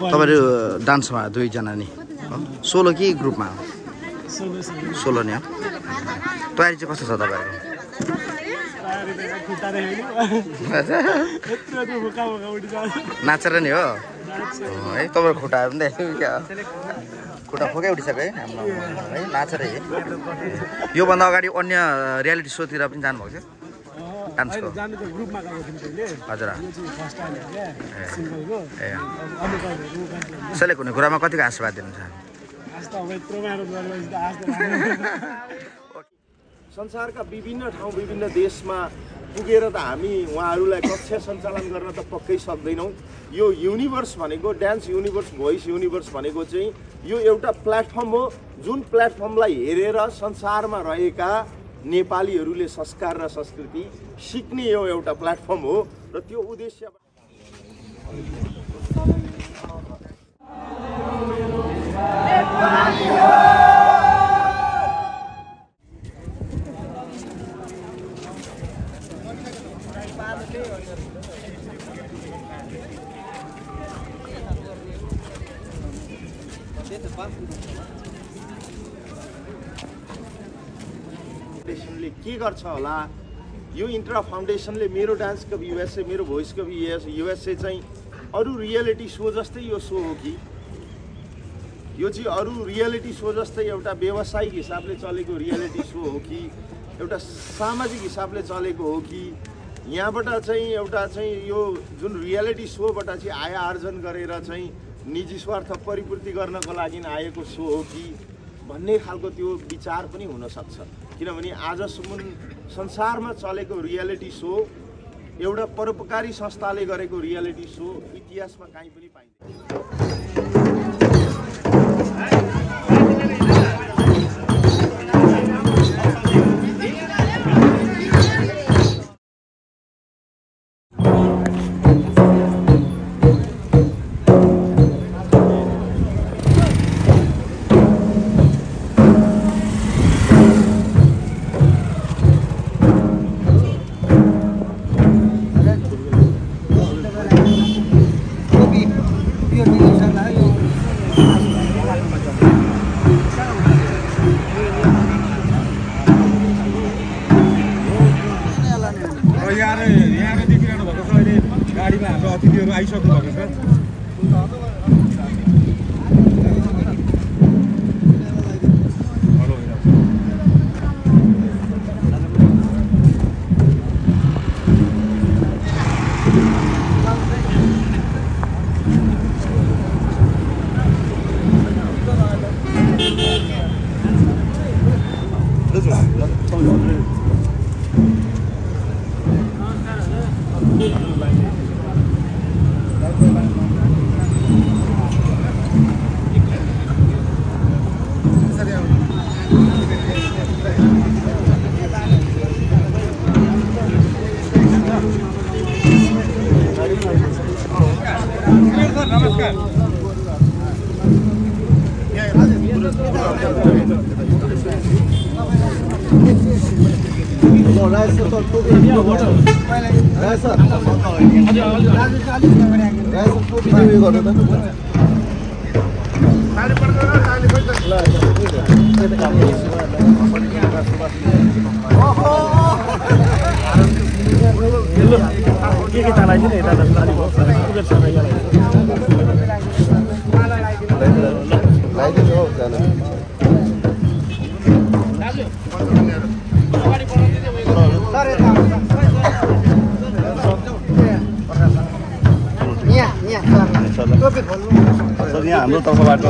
तपाईहरु डान्समा दुई जना नि सोलो कि ग्रुपमा सोलो नि तयारी चाहिँ कस्तो छ तपाईहरुको नाचेर नि हो है तपाईहरु खुट्टाहरु पनि खुट्टा फोकै उठिसक्यो है हाम्रो है नाचेर है यो भन्दा अगाडि अन्य रियालिटी शो तिर पनि जानु भएको थियो डान्सको जाने त ग्रुपमा गएको थियौ पहिले हजुर यो चाहिँ फर्स्ट टाइम हो के सिंगलको सेलेक्ट हुने कुरामा कतिको आशीर्वाद दिनुहुन्छ आज त अब यत्रो मेहनत गरेपछि त आज त संसारका विभिन्न ठाउँ विभिन्न देशमा पुगेर त हामी उहाँहरूलाई कक्षा सञ्चालन गर्न त पक्कै सक्दैनौँ यो युनिभर्स भनेको डान्स युनिभर्स भोइस युनिभर्स भनेको चाहिँ यो एउटा प्लेटफर्म हो जुन प्लेटफर्मलाई हेरेर संसारमा रहेका नेपालीहरूले संस्कार र संस्कृति सिक्ने यो एउटा प्लेटफर्म हो र त्यो उद्देश्य फाउन्डेसनले के गर्छ होला यो इन्ट्रा फाउन्डेसनले मेरो डान्स कभी युएसए मेरो भोइस कभी युएसए चाहिँ अरू रियालिटी सो जस्तै यो सो हो कि यो चाहिँ अरू रियालिटी सो जस्तै एउटा व्यावसायिक हिसाबले चलेको रियालिटी सो हो कि एउटा सामाजिक हिसाबले चलेको हो कि यहाँबाट चाहिँ एउटा चाहिँ यो जुन रियालिटी सोबाट चाहिँ आय आर्जन गरेर चाहिँ निजी स्वार्थ परिपूर्ति गर्नको लागि आएको सो हो कि भन्ने खालको त्यो विचार पनि हुन सक्छ किनभने आजसम्म संसारमा चलेको रियालिटी सो एउटा परोपकारी संस्थाले गरेको रियालिटी सो इतिहासमा कहीँ पनि पाइँदैन गाडीमा हाम्रो अतिथिहरू आइसक्नु भएको छ यहाँ हाम्रो तर्फबाट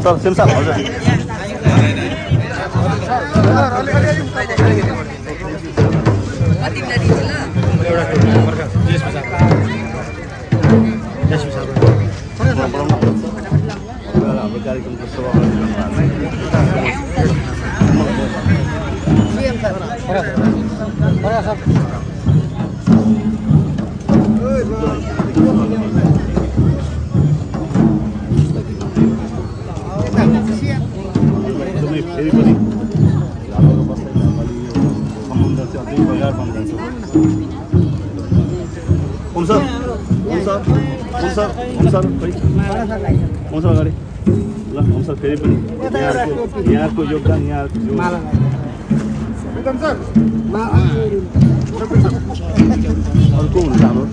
सर सिलसा हजुर फेरि पनि घरको बस्दै सम्बन्ध चाहिँ अझै बजार बन्द जान्छ। हुन्छ हुन्छ हुन्छ हुन्छ हुन्छ अगाडि ल हुन्छ फेरि पनि यहाँको योगदान यहाँको अर्को हुन्छ हाम्रो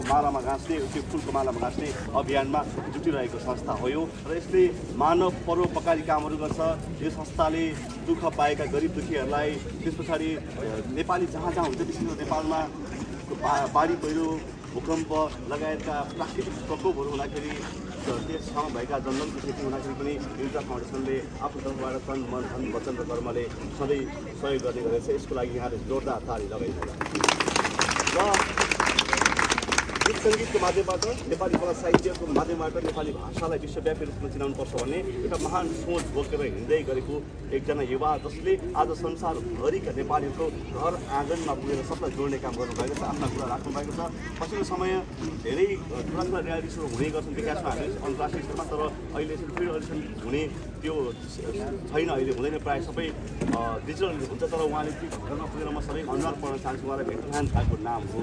मालामा गाँच्ने त्यो फुलको मालामा गाँच्ने अभियानमा जुटिरहेको संस्था हो यो र यसले मानव परोपकारी कामहरू गर्छ। यो संस्थाले दुःख पाएका गरिब दुखीहरूलाई त्यस पछाडि नेपाली जहाँ जहाँ हुन्छ विशेष गरी नेपालमा बाढी पहिरो भूकम्प लगायतका प्राकृतिक प्रकोपहरू हुँदाखेरि त्यस ठाउँमा भएका जङ्गलको क्षति हुँदाखेरि पनि युनिटा फाउन्डेसनले आफ्नो तर्फबाट तन मन धन वचन र कर्मले सधैँ सहयोग गर्ने गरेछ। यसको लागि यहाँले जोरदार ताली लगाइदिनु र गीत सङ्गीतको माध्यमबाट नेपाली कला साहित्यको माध्यमबाट नेपाली भाषालाई विश्वव्यापी रूपमा चिनाउनुपर्छ भन्ने एउटा महान सोच बोकेर हिँड्दै गरेको एकजना युवा जसले आज संसारभरिका नेपालीहरूको घर आँगनमा पुगेर सबलाई जोड्ने काम गर्नुभएको छ, आफ्ना कुरा राख्नुभएको छ। पछिल्लो समय धेरै ठुला ठुला रियालिटी सोहरू हुने गर्छन् विकासमा हामी अन्तर्राष्ट्रिय स्तरमा, तर अहिले फेरि अहिलेसम्म हुने त्यो छैन, अहिले हुँदैन, प्रायः सबै डिजिटल हुन्छ। तर उहाँले त्यो घरमा पुगेर म सबै अनुहार पढ्न चाहन्छु। उहाँलाई भेटहान खाएको नाम हो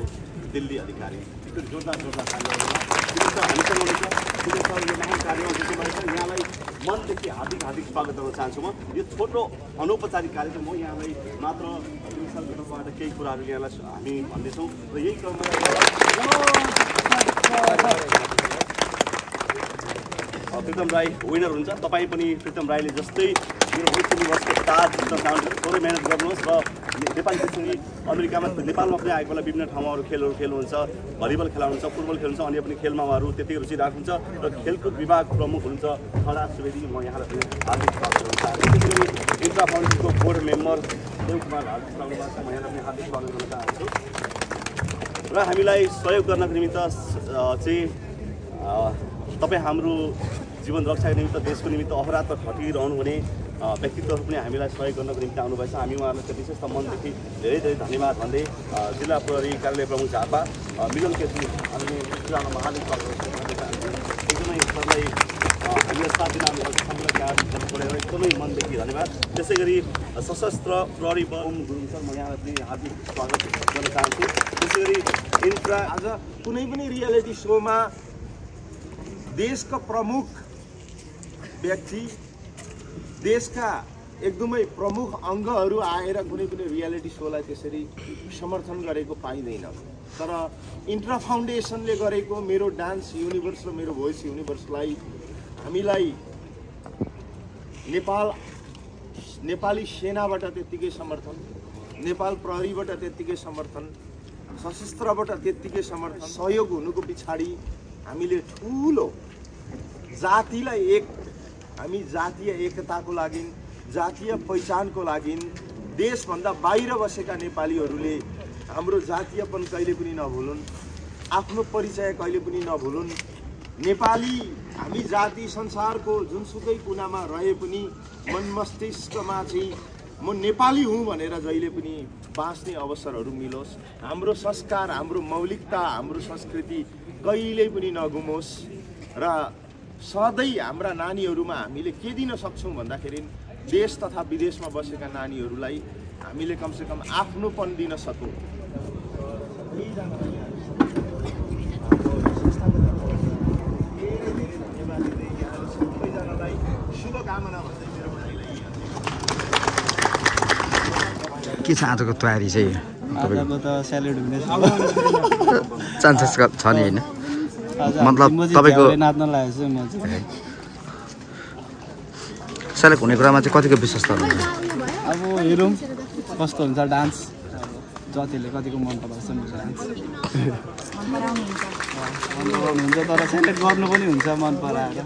दिल्ली अधिकारी। जोरदार जोरदार हामीसँग हुनुहुन्छ यो महान कार्यमा जुट्नुभएको छ। यहाँलाई मनदेखि हार्दिक हार्दिक स्वागत गर्न चाहन्छु। म यो छोटो अनौपचारिक कार्यक्रम हो, यहाँलाई मात्र तर्फबाट केही कुराहरू यहाँलाई हामी भन्दैछौँ र यही क्रममा प्रितम राई विनर हुन्छ। तपाईँ पनि प्रितम राईले जस्तै मेरो 18 वर्षको ताज जित्न चाहनुहुन्छ। थोरै मेहनत गर्नुहोस् र नेपाली सँगै अमेरिकामा नेपालमा पनि आएको बेला विभिन्न ठाउँमा अरू खेलहरू खेल्नुहुन्छ, भलिबल खेलाउनुहुन्छ, फुटबल खेल्नुहुन्छ, अन्य पनि खेलमा उहाँहरू त्यति रुचि राख्नुहुन्छ र खेलकुद विभाग प्रमुख हुनुहुन्छ खडा सुवेदी। म यहाँलाई पनि हार्दिक स्वागत गर्न चाहन्छु। त्यसै गरी इन्ट्रा फाउन्डेसनको बोर्ड मेम्बर देवकुमार हार्दिक स्वागत गर्छ, म यहाँलाई पनि हार्दिक स्वागत गर्न चाहन्छु। र हामीलाई सहयोग गर्नको निमित्त चाहिँ तपाईँ हाम्रो जीवन रक्षाको निमित्त देशको निमित्त अहरात्र खटिरहनु हुने व्यक्तित्वहरू पनि हामीलाई सहयोग गर्नको निम्ति आउनुभएछ। हामी उहाँहरूलाई विशेष मनदेखि धेरै धेरै धन्यवाद भन्दै जिल्ला प्रहरी कार्यालय प्रमुख झापा मिलन केसी हामीले जिल्लामा हार्दिक स्वागत गर्न चाहन्छु। एकदमै सरलाई हामीलाई साथ दिन पढेर एकदमै मनदेखि धन्यवाद। त्यसै गरी सशस्त्र प्रहरी बल गुरुङ सर, म यहाँलाई पनि हार्दिक स्वागत गर्न चाहन्छु। त्यसै गरी इन्ट्रा आज कुनै पनि रियालिटी सोमा देशका प्रमुख व्यक्ति, देशका एकदमै प्रमुख अङ्गहरू आएर कुनै पनि रियालिटी सोलाई त्यसरी समर्थन गरेको पाइँदैन। तर इन्ट्रा फाउन्डेसनले गरेको मेरो डान्स युनिभर्स र मेरो भोइस युनिभर्सलाई हामीलाई नेपाली सेनाबाट त्यत्तिकै समर्थन, नेपाल प्रहरीबाट त्यत्तिकै समर्थन, सशस्त्रबाट त्यत्तिकै समर्थन, सहयोग हुनुको पछाडि हामीले ठुलो जातिलाई हामी जातीय एकताको लागि, जातीय पहिचानको लागि देशभन्दा बाहिर बसेका नेपालीहरूले हाम्रो जातीयपन कहिले पनि नभुलुन्, आफ्नो परिचय कहिले पनि नभुलुन्। नेपाली हामी जाति संसारको जुनसुकै कुनामा रहे पनि मन मस्तिष्कमा चाहिँ म नेपाली हुँ भनेर जहिले पनि बाँच्ने अवसरहरू मिलोस्। हाम्रो संस्कार, हाम्रो मौलिकता, हाम्रो संस्कृति कहिल्यै पनि नगुमोस्। र सधैँ हाम्रा नानीहरूमा हामीले के दिन सक्छौँ भन्दाखेरि देश तथा विदेशमा बसेका नानीहरूलाई हामीले कमसेकम आफ्नोपन दिन सकौँ। शुभकामना भन्दै मेरो भाइलाई के छ आजको तयारी चाहिँ? चान्सेस छ नि होइन? मतलब तपाईँको सेलेक्ट हुने कुरामा चाहिँ कतिको विश्वास गर्नुहुन्छ? अब हेरौँ कस्तो हुन्छ डान्स, जतिले कतिको मन पराउँछ मेरो डान्स। मन पराउनुहुन्छ तर सेलेक्ट गर्नु पनि हुन्छ मन पराएर।